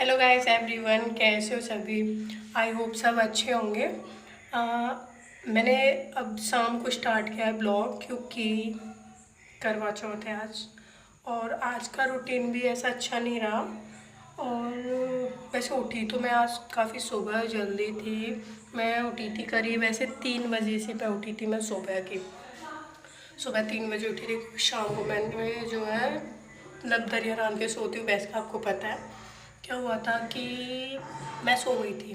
Hello guys everyone, कैसे हो सभी। आई होप सब अच्छे होंगे। मैंने अब शाम को स्टार्ट किया है ब्लॉग क्योंकि करवा चौथ है आज और आज का रूटीन भी ऐसा अच्छा नहीं रहा। और वैसे उठी तो मैं आज काफ़ी सुबह जल्दी थी। मैं उठी थी करीब ऐसे 3 बजे से मैं उठी थी। मैं सुबह 3 बजे उठी थी। शाम को मैंने जो है मतलब दरिया रान के सोती हूँ, वैसे आपको पता है। क्या हुआ था कि मैं सो गई थी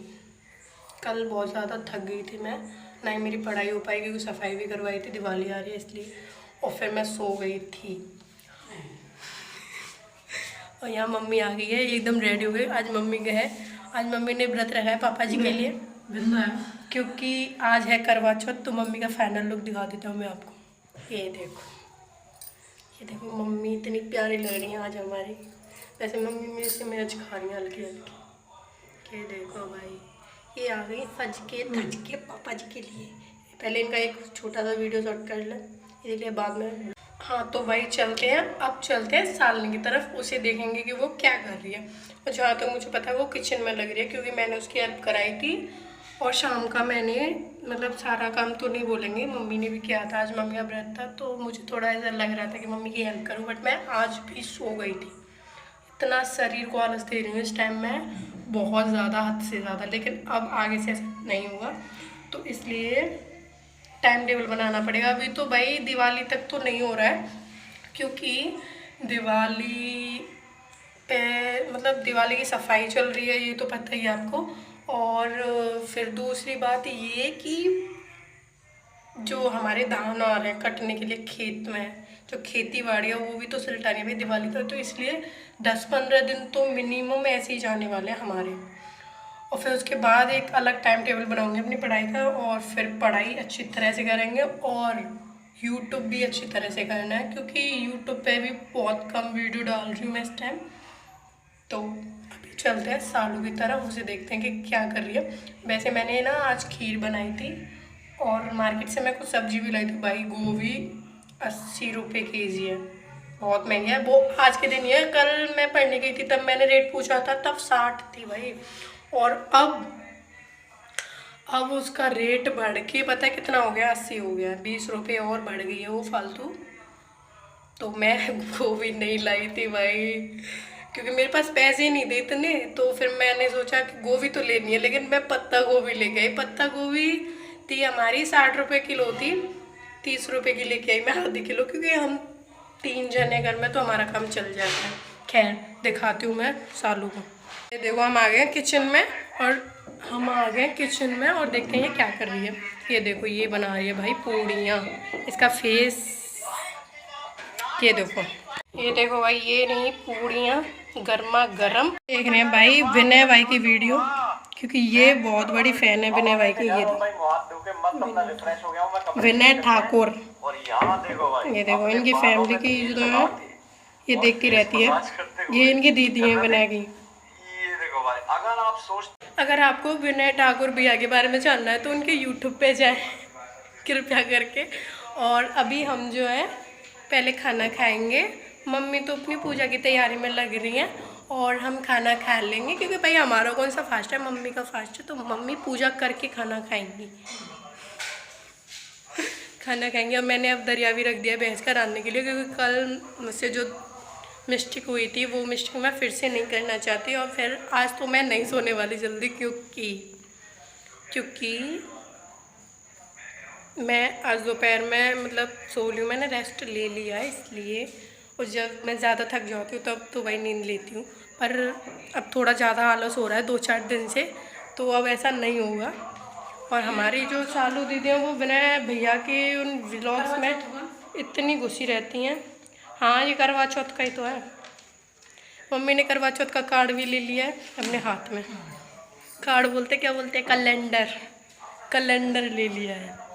कल, बहुत ज़्यादा थक गई थी मैं, ना ही मेरी पढ़ाई हो पाई क्योंकि सफाई भी करवाई थी, दिवाली आ रही है इसलिए। और फिर मैं सो गई थी और यहाँ मम्मी आ गई है, एकदम रेडी हो गई। आज मम्मी का है, आज मम्मी ने व्रत रखा है पापा जी के लिए क्योंकि आज है करवा चौथ। तो मम्मी का फाइनल लुक दिखा देता हूँ मैं आपको। ये देखो मम्मी इतनी प्यारी लग रही है आज हमारी। वैसे मम्मी मेरे से मिर्च खा रही है हल्की हल्की। ये देखो भाई, ये आ गई सज के धज के पापा जी के लिए। पहले इनका एक छोटा सा वीडियो शॉट कर लें, इसलिए बाद में। हाँ तो भाई चलते हैं, अब चलते हैं सालनी की तरफ, उसे देखेंगे कि वो क्या कर रही है। और जहाँ तक मुझे पता है वो किचन में लग रही है क्योंकि मैंने उसकी हेल्प कराई थी। और शाम का मैंने मतलब सारा काम तो नहीं बोलेंगे, मम्मी ने भी किया था। आज मम्मी का व्रत था तो मुझे थोड़ा ऐसा लग रहा था कि मम्मी की हेल्प करूँ, बट मैं आज भी सो गई थी। इतना शरीर को आलस दे रही हूँ इस टाइम में, बहुत ज़्यादा, हद से ज़्यादा। लेकिन अब आगे से ऐसा नहीं होगा तो इसलिए टाइम टेबल बनाना पड़ेगा। अभी तो भाई दिवाली तक तो नहीं हो रहा है क्योंकि दिवाली पे मतलब दिवाली की सफाई चल रही है, ये तो पता ही है आपको। और फिर दूसरी बात ये कि जो हमारे धान आ रहे हैं कटने के लिए खेत में, जो खेती बाड़ी है वो भी तो सुलटानी है भाई दिवाली तक। तो इसलिए 10-15 दिन तो मिनिमम ऐसे ही जाने वाले हैं हमारे। और फिर उसके बाद एक अलग टाइम टेबल बनाऊंगी अपनी पढ़ाई का, और फिर पढ़ाई अच्छी तरह से करेंगे। और यूट्यूब भी अच्छी तरह से करना है क्योंकि यूट्यूब पे भी बहुत कम वीडियो डाल रही हूँ मैं इस टाइम। तो अभी चलते हैं सालू की तरफ, उसे देखते हैं कि क्या कर रही है। वैसे मैंने ना आज खीर बनाई थी और मार्केट से मैं कुछ सब्जी भी लाई थी भाई। गोभी 80 रुपये केजी है, बहुत महंगी है। वो आज के दिन ही है, कल मैं पढ़ने गई थी तब मैंने रेट पूछा था तब 60 थी भाई। और अब उसका रेट बढ़ के पता है कितना हो गया, 80 हो गया। 20 रुपये और बढ़ गई है वो फालतू। तो मैं गोभी नहीं लाई थी भाई क्योंकि मेरे पास पैसे ही नहीं थे इतने। तो फिर मैंने सोचा कि गोभी तो लेनी है, लेकिन मैं पत्ता गोभी ले गई। पत्ता गोभी थी हमारी 60 रुपये किलो थी, 30 रुपये की लेके आई मैं आधी किलो, क्योंकि हम 3 जने घर में तो हमारा काम चल जाता है। खैर दिखाती हूँ मैं सालू को। ये देखो हम आ गए किचन में, और देखते हैं ये क्या कर रही है। ये देखो ये बना रही है भाई पूड़ियाँ, इसका फेस ये देखो भाई, ये नहीं पूड़ियाँ गर्मा गर्म। देख रहे हैं भाई विनय भाई की वीडियो क्योंकि ये बहुत बड़ी फैन है विनय भाई की। ये विनय ठाकुर, ये देखो इनकी फैमिली की जो है ये देखती रहती है। ये इनकी दीदी है विनय की। अगर आपको विनय ठाकुर भैया के बारे में जानना है तो उनके यूट्यूब पे जाएं कृपया करके। और अभी हम जो है पहले खाना खाएंगे। मम्मी तो अपनी पूजा की तैयारी में लग रही हैं और हम खाना खा लेंगे क्योंकि भाई हमारा कौन सा फास्ट है, मम्मी का फास्ट है। तो मम्मी पूजा करके खाना खाएंगी और मैंने अब दरिया भी रख दिया भैंस का रांधने के लिए क्योंकि कल मुझसे जो मिस्टेक हुई थी वो मिस्टेक मैं फिर से नहीं करना चाहती। और फिर आज तो मैं नहीं सोने वाली जल्दी क्योंकि मैं आज दोपहर में मतलब सो ली हूँ, मैंने रेस्ट ले लिया इसलिए। और जब मैं ज़्यादा थक जाती हूँ तब तो वही नींद लेती हूँ, पर अब थोड़ा ज़्यादा आलस हो रहा है 2-4 दिन से, तो अब ऐसा नहीं होगा। और हमारी जो सालू दीदी हैं वो विनय भैया के उन व्लॉग्स में इतनी घुसी रहती हैं। हाँ ये करवा चौथ का ही तो है। मम्मी ने करवा चौथ का कार्ड भी ले लिया है अपने हाथ में। कार्ड बोलते क्या बोलते हैं, कैलेंडर ले लिया है।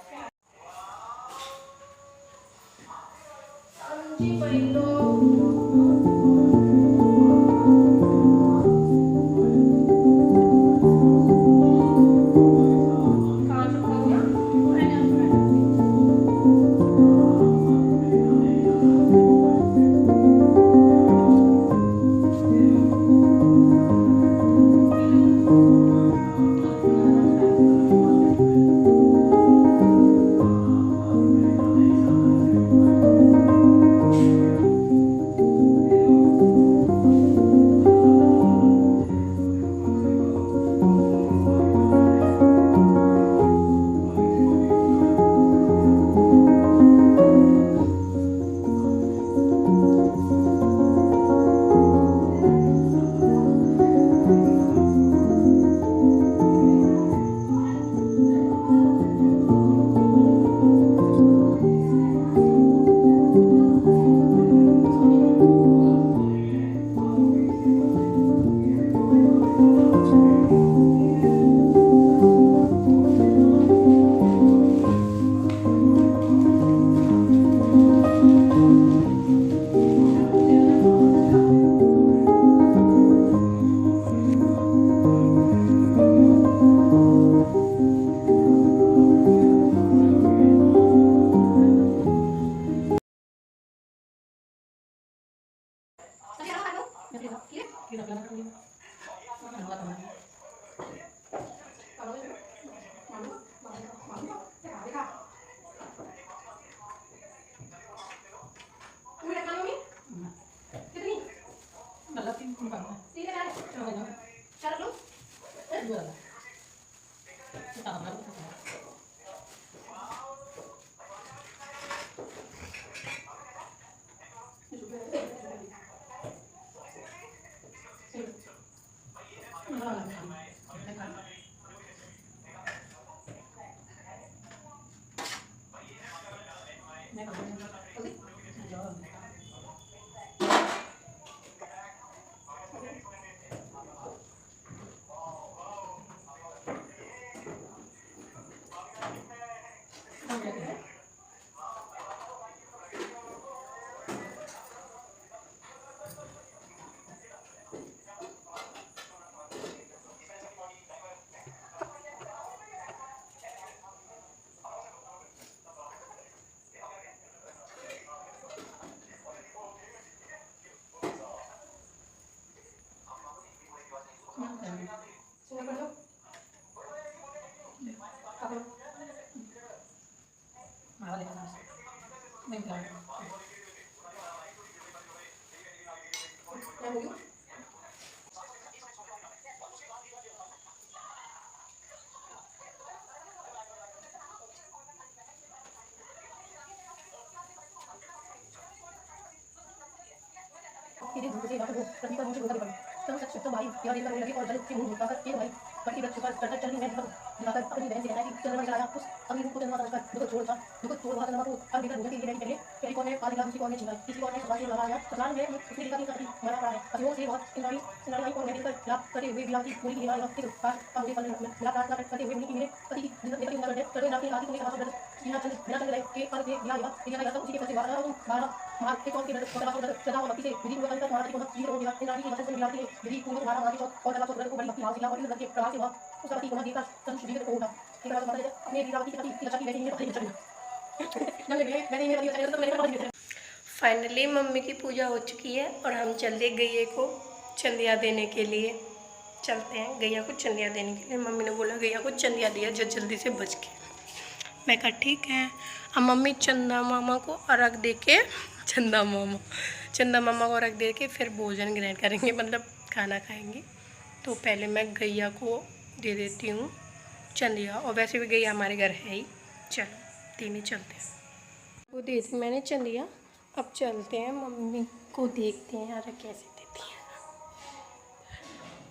फाइनली मम्मी की पूजा हो चुकी है और हम चले गैया को चंदिया देने के लिए। चलते हैं गैया को चंदिया देने के लिए। मम्मी ने बोला गैया को चंदिया दिया जो जल्दी से बच के। मैं कहा ठीक है। अब मम्मी चंदा मामा को अर्घ दे के चंदा मामा को अर्घ दे के फिर भोजन ग्रहण करेंगे, मतलब खाना खाएंगे। तो पहले मैं गैया को दे देती हूँ चंदिया, और वैसे भी गैया हमारे घर है ही। चलो तीन ही चलते हैं। वो दे दी मैंने चंदिया, अब चलते हैं मम्मी को देखते हैं यार कैसे देती हैं,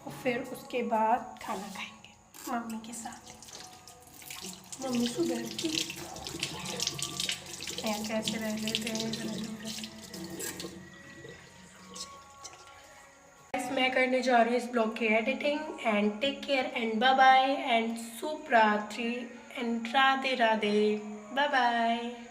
और फिर उसके बाद खाना खाएंगे मम्मी के साथ। मम्मी सुबह की कैसे रह लेते हैं। मैं करने जा रही हूँ इस ब्लॉग की editing. And take care and bye bye and शुभ रात्रि and Radhe Radhe. Bye bye.